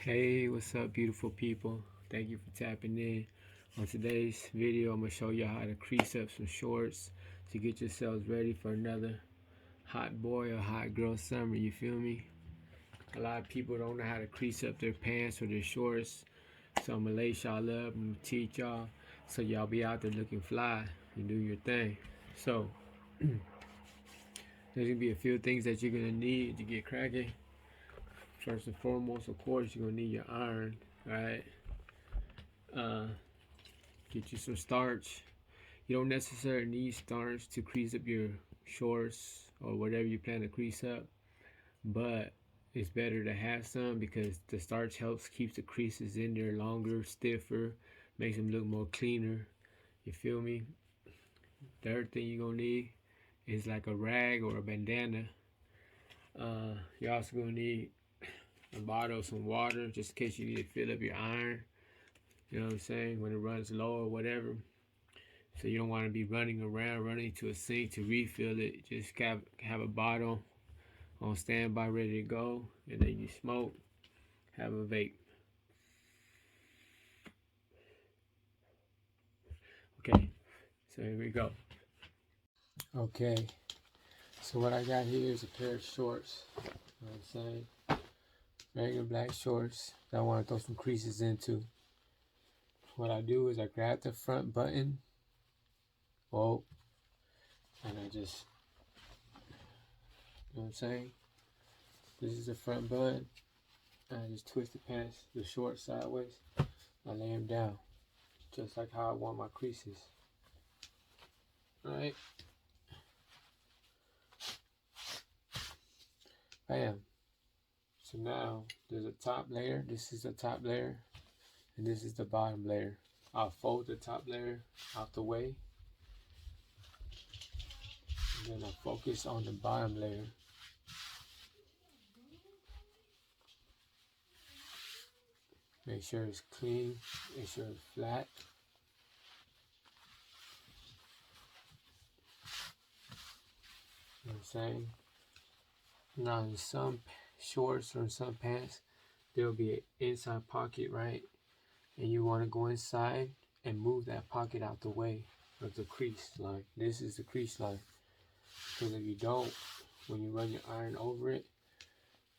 Hey, what's up, beautiful people? Thank you for tapping in. On today's video, I'm going to show you how to crease up some shorts to get yourselves ready for another hot boy or hot girl summer. You feel me? A lot of people don't know how to crease up their pants or their shorts. So I'm going to lace y'all up and teach y'all so y'all be out there looking fly and do your thing. So, there's going to be a few things that you're going to need to get cracking. First and foremost, of course, you're going to need your iron, right? Get you some starch. You don't necessarily need starch to crease up your shorts or whatever you plan to crease up, but it's better to have some because the starch helps keep the creases in there longer, stiffer, makes them look more cleaner. You feel me? Third thing you're gonna need is like a rag or a bandana. You're also gonna need a bottle of some water just in case you need to fill up your iron. You know what I'm saying? When it runs low or whatever. So you don't want to be running around, running to a sink to refill it. Just have a bottle on standby, ready to go, and then you smoke. Have a vape. Okay, so here we go. Okay, so what I got here is a pair of shorts. You know what I'm saying? Regular black shorts that I want to throw some creases into. What I do is I grab the front button, and I just, you know what I'm saying? This is the front button. I just twist the pants, the shorts sideways. I lay them down, just like how I want my creases. Alright. Bam. So now there's a top layer. This is the top layer, and this is the bottom layer. I'll fold the top layer out the way, and then I'll focus on the bottom layer. Make sure it's clean, make sure it's flat. You know what I'm saying? Now in some shorts or in some pants, there'll be an inside pocket, right? And you want to go inside and move that pocket out the way of the crease line. This is the crease line. Because if you don't, when you run your iron over it,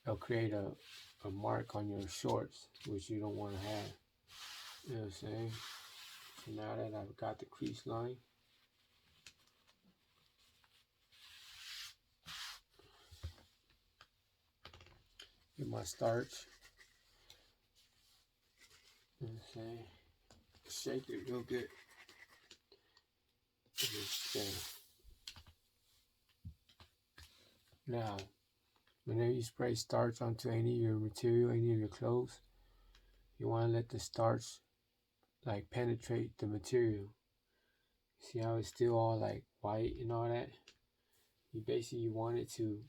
it'll create a mark on your shorts, which you don't want to have. You know what I'm saying? So now that I've got the crease line, get my starch. You know what I'm saying? Shake it real good. Now, whenever you spray starch onto any of your material, any of your clothes, you want to let the starch like penetrate the material. See how it's still all like white and all that? You want it to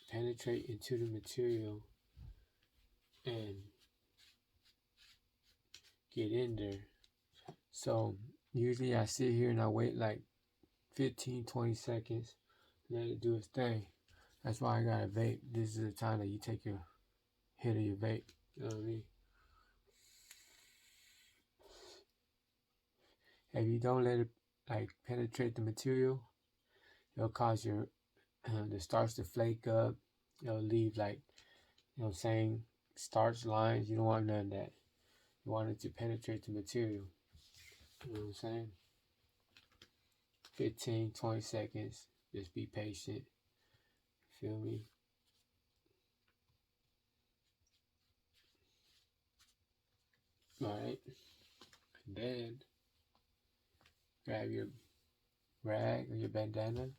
penetrate into the material and get in there. So usually I sit here and I wait like 15-20 seconds, let it do its thing. That's why I got a vape. This is the time that you take your hit of your vape. You know what I mean? If you don't let it like penetrate the material, it'll cause your the starch to flake up. It'll leave like, you know what I'm saying, starch lines. You don't want none of that. You want it to penetrate the material. You know what I'm saying? 15-20 seconds. Just be patient. Feel me? Alright. And then grab your rag or your bandana,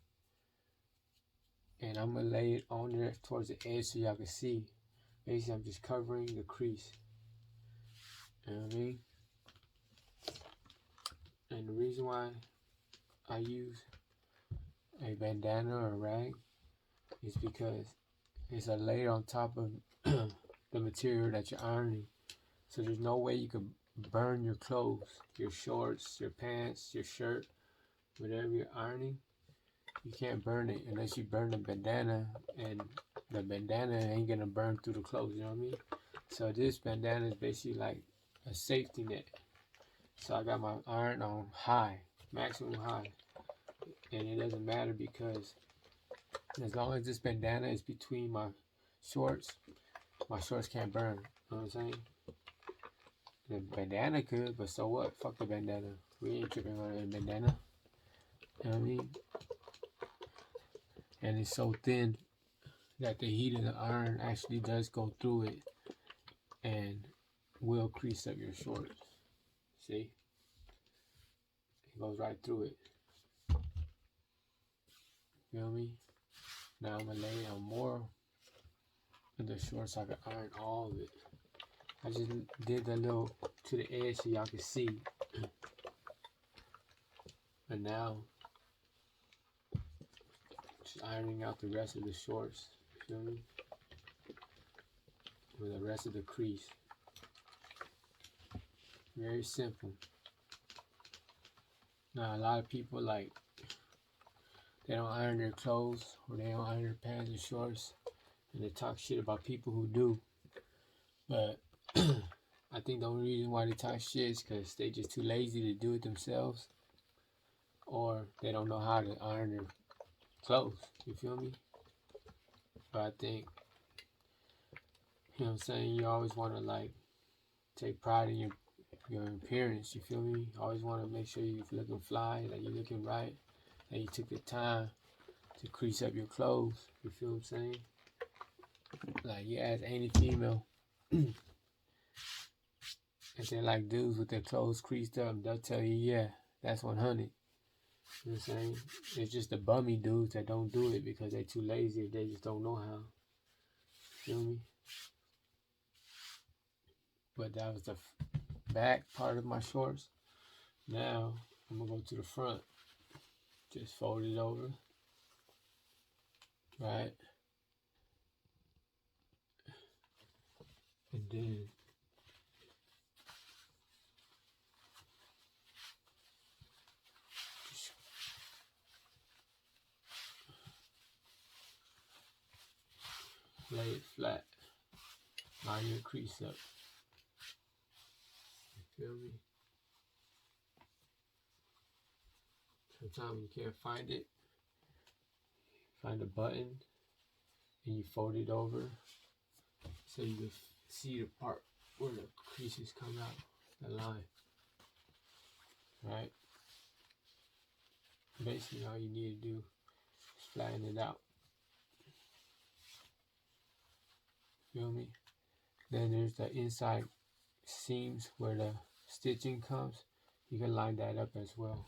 and I'm gonna lay it on there towards the edge so y'all can see. Basically, I'm just covering the crease. You know what I mean? And the reason why I use a bandana or a rag is because it's a layer on top of the material that you're ironing. So there's no way you can burn your clothes, your shorts, your pants, your shirt, whatever you're ironing. You can't burn it unless you burn the bandana, and the bandana ain't gonna burn through the clothes, you know what I mean? So this bandana is basically like a safety net. So I got my iron on high, maximum high. And it doesn't matter because as long as this bandana is between my shorts can't burn. You know what I'm saying? The bandana could, but so what? Fuck the bandana. We ain't tripping on a bandana. You know what I mean? And it's so thin that the heat of the iron actually does go through it and will crease up your shorts. See? It goes right through it. Feel me? Now I'm gonna lay on more of the shorts so I can iron all of it. I just did that little to the edge so y'all can see. And now, just ironing out the rest of the shorts. Feel me? With the rest of the crease. Very simple. Now a lot of people like they don't iron their clothes or they don't iron their pants and shorts and they talk shit about people who do. But I think the only reason why they talk shit is because they just too lazy to do it themselves or they don't know how to iron their clothes. You feel me? But I think, you know what I'm saying, you always want to like take pride in your appearance. You feel me? You always want to make sure you're looking fly, that you're looking right, that you took the time to crease up your clothes. You feel what I'm saying? Like you ask any female if they like dudes with their clothes creased up, they'll tell you, yeah, that's 100. You know what I'm saying? It's just the bummy dudes that don't do it because they're too lazy or they just don't know how. Feel me? But that was the back part of my shorts. Now I'm gonna go to the front. Just fold it over. Right? And then just lay it flat. Line your crease up. You feel me? Sometimes you can't find it. Find a button and you fold it over so you can see the part where the creases come out, the line. Right? Basically all you need to do is flatten it out. Feel me? Then there's the inside seams where the stitching comes. You can line that up as well.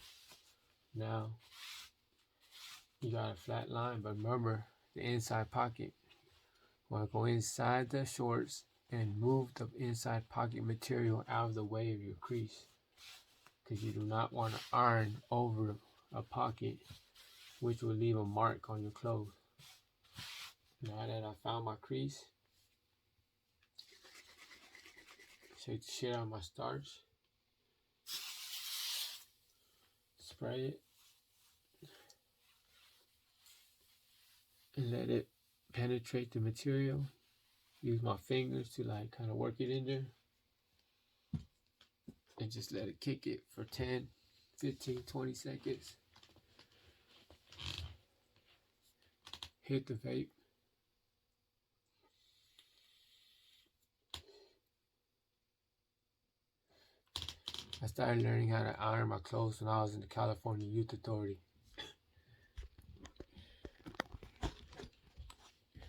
Now you got a flat line, but remember the inside pocket. You want to go inside the shorts and move the inside pocket material out of the way of your crease, because you do not want to iron over a pocket, which will leave a mark on your clothes. Now that I found my crease, take the shit out of my starch, spray it, and let it penetrate the material. Use my fingers to like kind of work it in there. And just let it kick it for 10, 15, 20 seconds. Hit the vape. I started learning how to iron my clothes when I was in the California Youth Authority.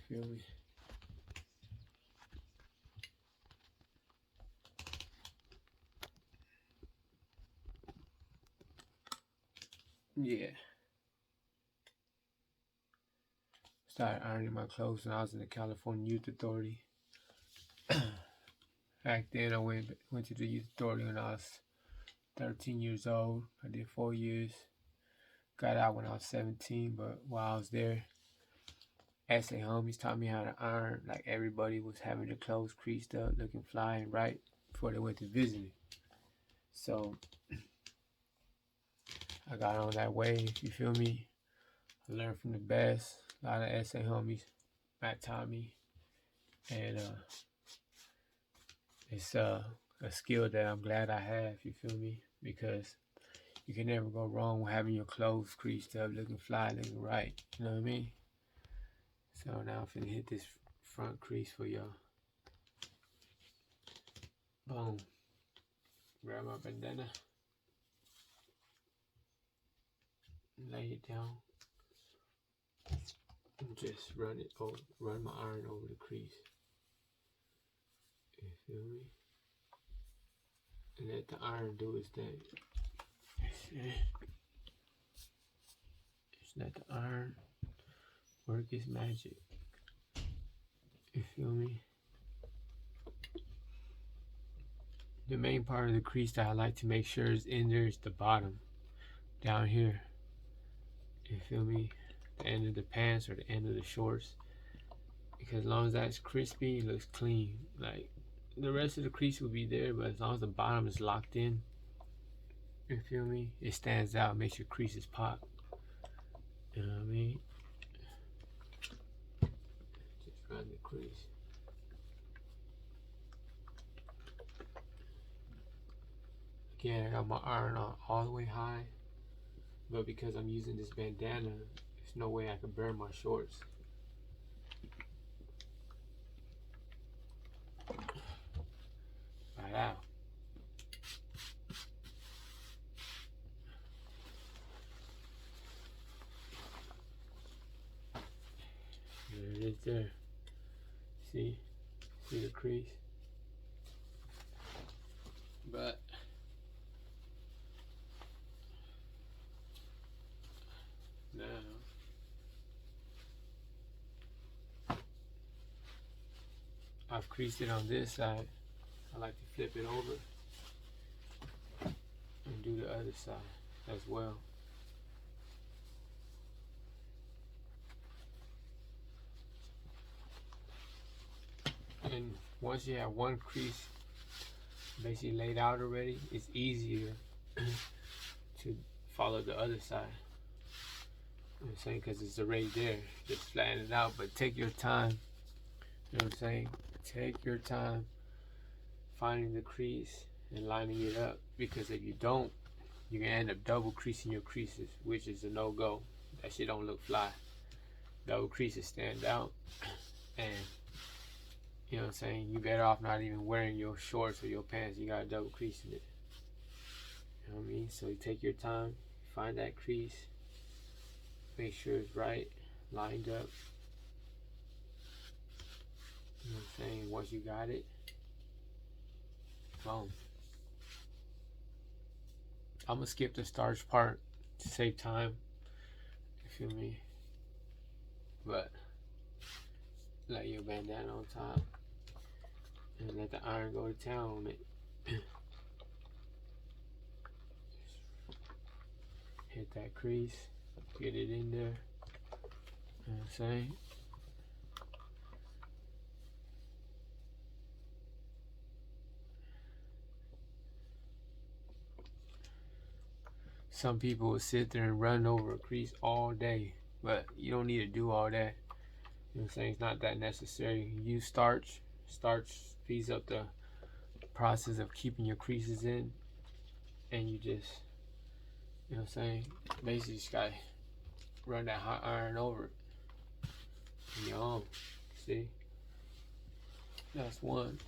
Feel me? Yeah. Started ironing my clothes when I was in the California Youth Authority. Back then I went to the Youth Authority when I was 13 years old. I did 4 years. Got out when I was 17, but while I was there, SA homies taught me how to iron. Like everybody was having their clothes creased up, looking fly and right before they went to visiting. So I got on that wave, you feel me? I learned from the best. A lot of SA homies, Matt Tommy, and It's a skill that I'm glad I have, you feel me? Because you can never go wrong with having your clothes creased up, looking fly, looking right. You know what I mean? So now I'm finna hit this front crease for y'all. Boom. Grab my bandana. Lay it down. And just run my iron over the crease. You feel me? And let the iron do its thing. Just let the iron work its magic. You feel me? The main part of the crease that I like to make sure is in there is the bottom. Down here. You feel me? The end of the pants or the end of the shorts. Because as long as that's crispy, it looks clean. Like the rest of the crease will be there, but as long as the bottom is locked in, you feel me? It stands out, makes your creases pop. You know what I mean? Just run the crease. Again, I got my iron on all the way high, but because I'm using this bandana, there's no way I can burn my shorts. Right out. There it is there. See the crease? But now I've creased it on this side. I like to flip it over and do the other side as well. And once you have one crease basically laid out already, it's easier to follow the other side. You know what I'm saying? Because it's already there. Just flatten it out, but take your time. You know what I'm saying? Take your time finding the crease and lining it up, because if you don't, you're gonna end up double creasing your creases, which is a no-go. That shit don't look fly. Double creases stand out, and you know what I'm saying, you better off not even wearing your shorts or your pants. You got a double crease in it. You know what I mean? So you take your time, find that crease, make sure it's right, lined up. You know what I'm saying? Once you got it, boom. I'm gonna skip the starch part to save time. You feel me? But lay your bandana on top and let the iron go to town on it. Hit that crease, get it in there. You know what I'm saying? Some people will sit there and run over a crease all day, but you don't need to do all that. You know what I'm saying? It's not that necessary. Use starch. Starch speeds up the process of keeping your creases in, and you just, you know what I'm saying, basically just gotta run that hot iron over it. And you're on. See? That's one.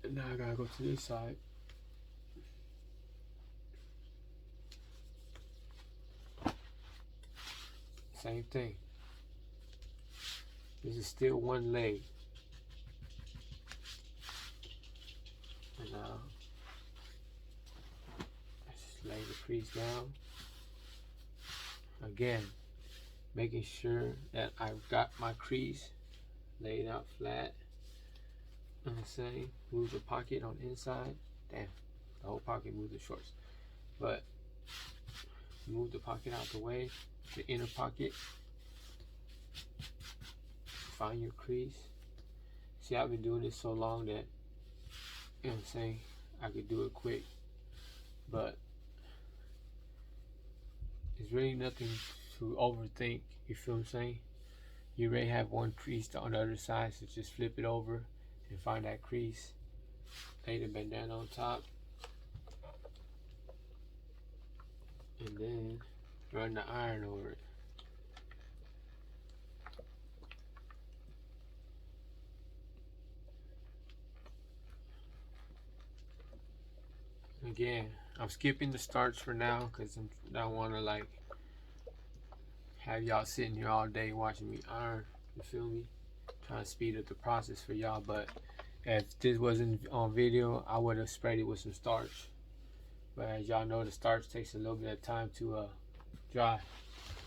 And now I gotta go to this side. Same thing. This is still one leg. And now I just lay the crease down. Again, making sure that I've got my crease laid out flat. You know what I'm saying? Move the pocket on the inside. Damn, the whole pocket moved the shorts. But move the pocket out the way, the inner pocket. Find your crease. See, I've been doing this so long that, you know what I'm saying, I could do it quick. But there's really nothing to overthink, you feel what I'm saying? You already have one crease on the other side, so just flip it over and find that crease. lay the bandana on top, and then run the iron over it. Again, I'm skipping the starch for now because I don't want to like have y'all sitting here all day watching me iron. You feel me? Trying to speed up the process for y'all. But if this wasn't on video, I would have sprayed it with some starch. But as y'all know, the starch takes a little bit of time to dry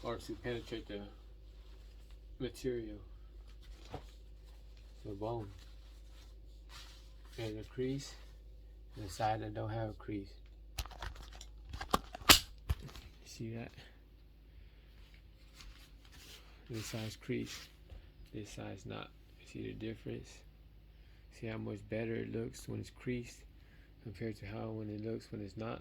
or to penetrate the material. So boom. There's a crease. And the side that don't have a crease. See that? This side's crease. This side's not. See the difference? See how much better it looks when it's creased compared to how when it looks when it's not?